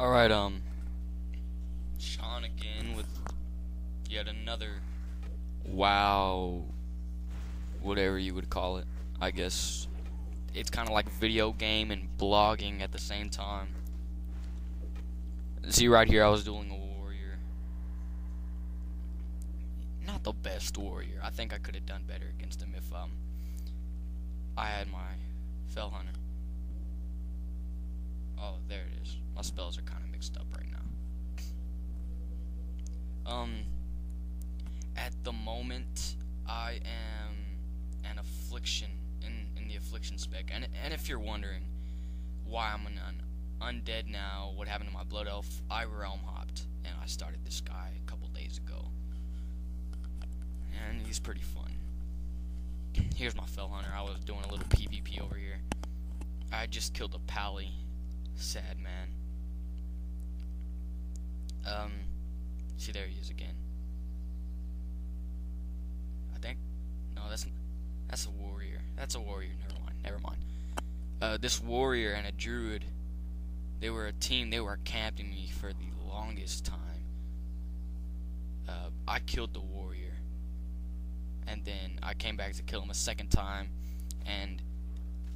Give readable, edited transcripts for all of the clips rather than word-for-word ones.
Alright, Sean again with yet another WoW, whatever you would call it. I guess it's kind of like video game and blogging at the same time. See right here, I was dueling a warrior. Not the best warrior. I think I could have done better against him if I had my Fell Hunter. Oh, there it is. My spells are kind of mixed up right now. At the moment, I am an affliction in the affliction spec. And if you're wondering why I'm an undead now, what happened to my blood elf, I realm hopped, and I started this guy a couple days ago. And he's pretty fun. Here's my Fell Hunter. I was doing a little PvP over here. I just killed a pally. Sad man. See, there he is again. I think. No, that's a warrior. That's a warrior. Never mind. This warrior and a druid, they were a team. They were camping me for the longest time. I killed the warrior, and then I came back to kill him a second time, and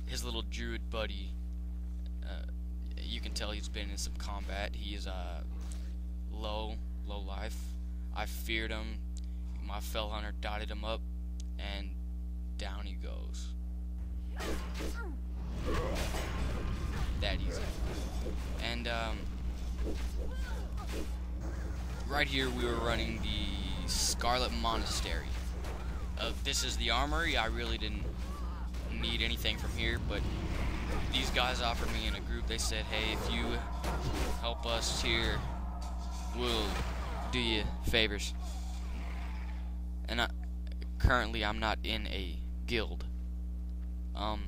his little druid buddy. You can tell he's been in some combat. He is low life. I feared him. My Fell Hunter dotted him up, and down he goes. That easy. And right here we were running the Scarlet Monastery. This is the armory. I really didn't need anything from here, but these guys offered me in a group. They said, hey, if you help us here, we'll do you favors. And currently I'm not in a guild. I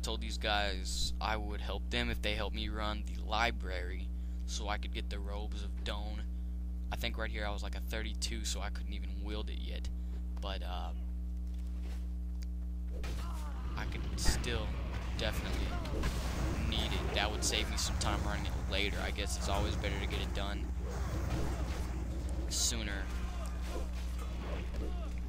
told these guys I would help them if they helped me run the library so I could get the robes of Dawn. I think right here I was like a 32, so I couldn't even wield it yet. But I could still definitely need it. That would save me some time running it later. I guess it's always better to get it done sooner.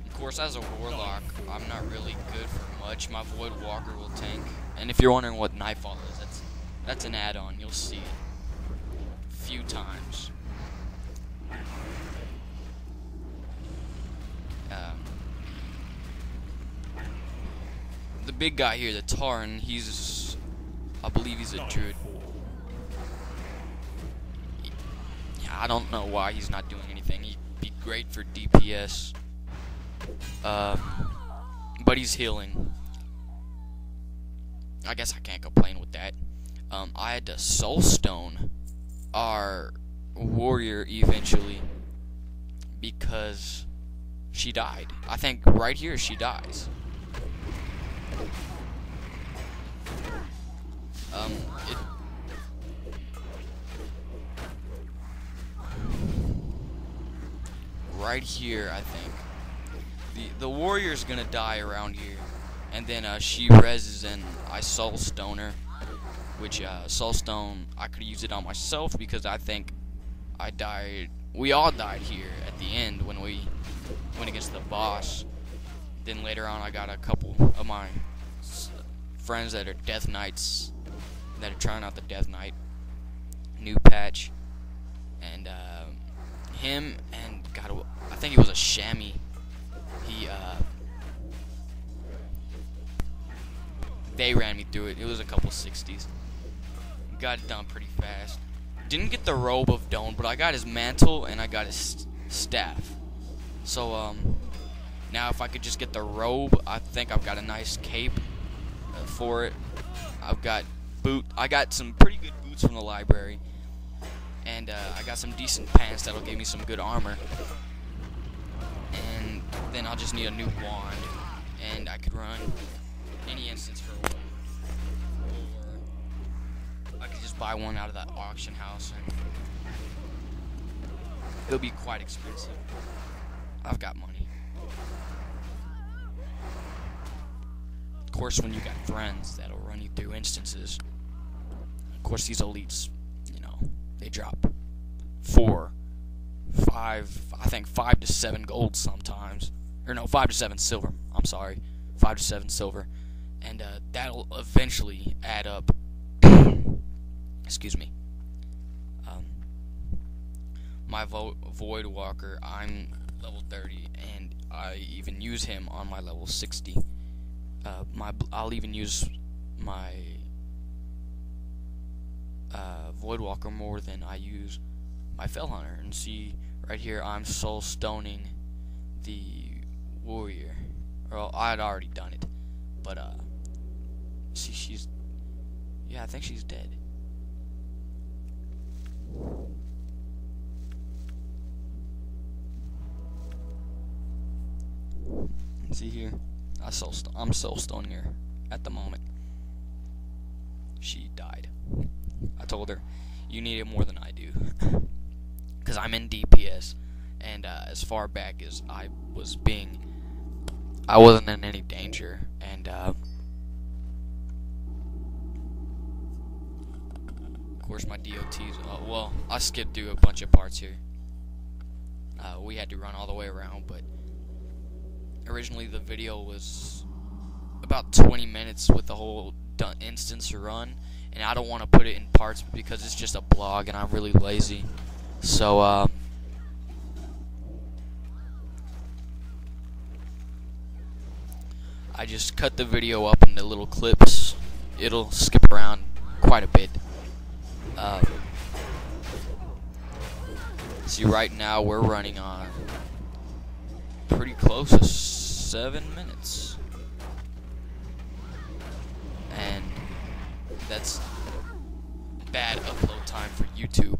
Of course, as a warlock, I'm not really good for much. My Void Walker will tank. And if you're wondering what Nightfall is, that's an add-on. You'll see it a few times. The big guy here, the Tarn, I believe he's a druid. Yeah, I don't know why he's not doing anything. He'd be great for DPS. But he's healing. I guess I can't complain with that. I had to soulstone our warrior eventually because she died. I think right here she dies. Right here, I think the warrior's gonna die around here, and then she reses and I soulstone her, which soulstone I could use it on myself because I think I died. We all died here at the end when we went against the boss. Then later on, I got a couple of my friends that are Death Knights that are trying out the Death Knight new patch, and him and I think he was a chamois. They ran me through it. It was a couple 60s. Got it done pretty fast. Didn't get the robe of Dawn, but I got his mantle and I got his staff. So now if I could just get the robe, I think I've got a nice cape for it. I got some pretty good boots from the library, and I got some decent pants that'll give me some good armor. And then I'll just need a new wand, and I could run any instance for a wand. Or I could just buy one out of that auction house, and it'll be quite expensive. I've got money. course, when you got friends that'll run you through instances, of course, these elites, you know, they drop 4, 5, I think 5 to 7 gold sometimes, or no, 5 to 7 silver. I'm sorry, 5 to 7 silver, and that'll eventually add up. Excuse me. My Void Walker, I'm level 30, and I even use him on my level 60. I'll even use my Void Walker more than I use my Fell Hunter. And see, right here, I'm soul stoning the warrior. Well, I'd already done it, but see, I think she's dead. See here, I'm soul stoning her at the moment. She died. I told her, you need it more than I do, because I'm in DPS, and as far back as I wasn't in any danger, and of course my DOTs. Well, I skipped through a bunch of parts here. We had to run all the way around, but originally the video was about 20 minutes with the whole instance run, and I don't want to put it in parts because it's just a blog and I'm really lazy. So I just cut the video up into little clips. It'll skip around quite a bit. See, right now we're running on pretty close to 7 minutes, and that's bad upload time for YouTube.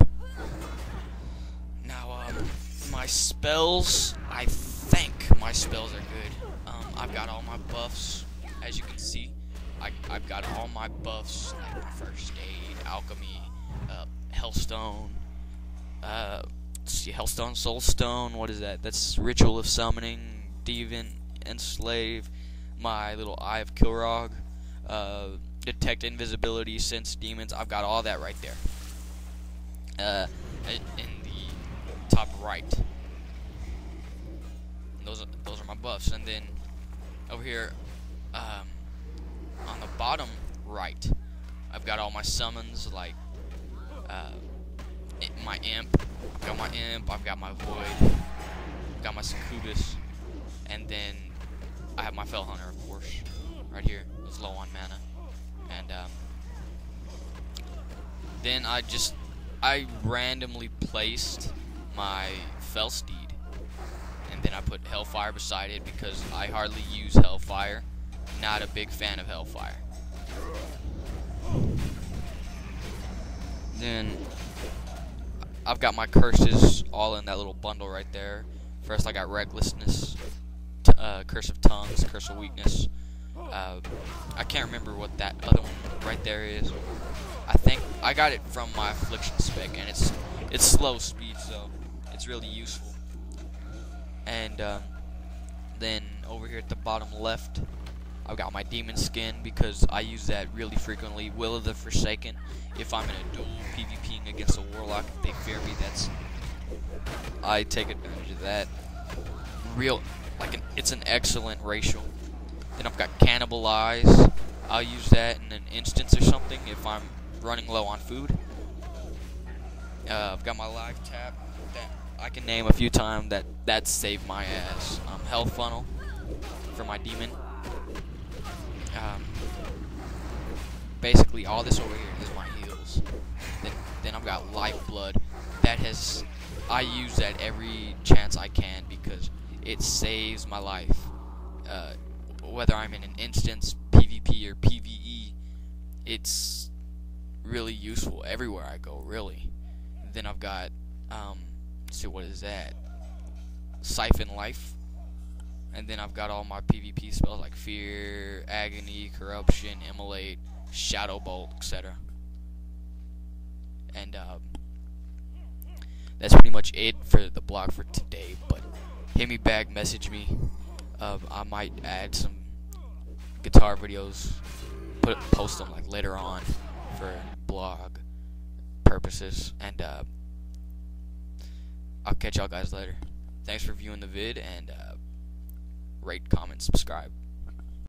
Now, my spells, I think my spells are good. I've got all my buffs, as you can see. I've got all my buffs, like my first aid, alchemy, hellstone, let's see, hellstone, soulstone, what is that? That's ritual of summoning, Deviant, enslave, my little eye of Kilrog, detect invisibility, sense demons. I've got all that right there, in the top right. Those are my buffs. And then over here, on the bottom right, I've got all my summons, like my imp. I've got my imp, I've got my void, I've got my succubus, and then I have my Fell Hunter, of course, right here. It's low on mana. And then I randomly placed my Fell Steed, and then I put Hellfire beside it because I hardly use Hellfire. Not a big fan of Hellfire. Then I've got my curses all in that little bundle right there. First I got Recklessness, Curse of Tongues, Curse of Weakness. I can't remember what that other one right there is. I think I got it from my Affliction spec, and it's slow speed, so it's really useful. And then over here at the bottom left, I've got my Demon Skin because I use that really frequently. Will of the Forsaken. If I'm in a duel PvPing against a Warlock, if they fear me, I take advantage of that. It's an excellent racial. Then I've got Cannibalize. I'll use that in an instance or something if I'm running low on food. I've got my Live Tap that I can name a few times that saved my ass. Hell Funnel for my demon. Basically all this over here is my heals. Then I've got Lifeblood. I use that every chance I can because it saves my life. Whether I'm in an instance, PvP or PvE, it's really useful everywhere I go, really. Then I've got, let's see, what is that? Siphon Life. And then I've got all my PvP spells like Fear, Agony, Corruption, Immolate, Shadow Bolt, etc. And that's pretty much it for the blog for today. But hit me back, message me. I might add some guitar videos, post them like later on for blog purposes, and I'll catch y'all guys later. Thanks for viewing the vid, and rate, comment, subscribe.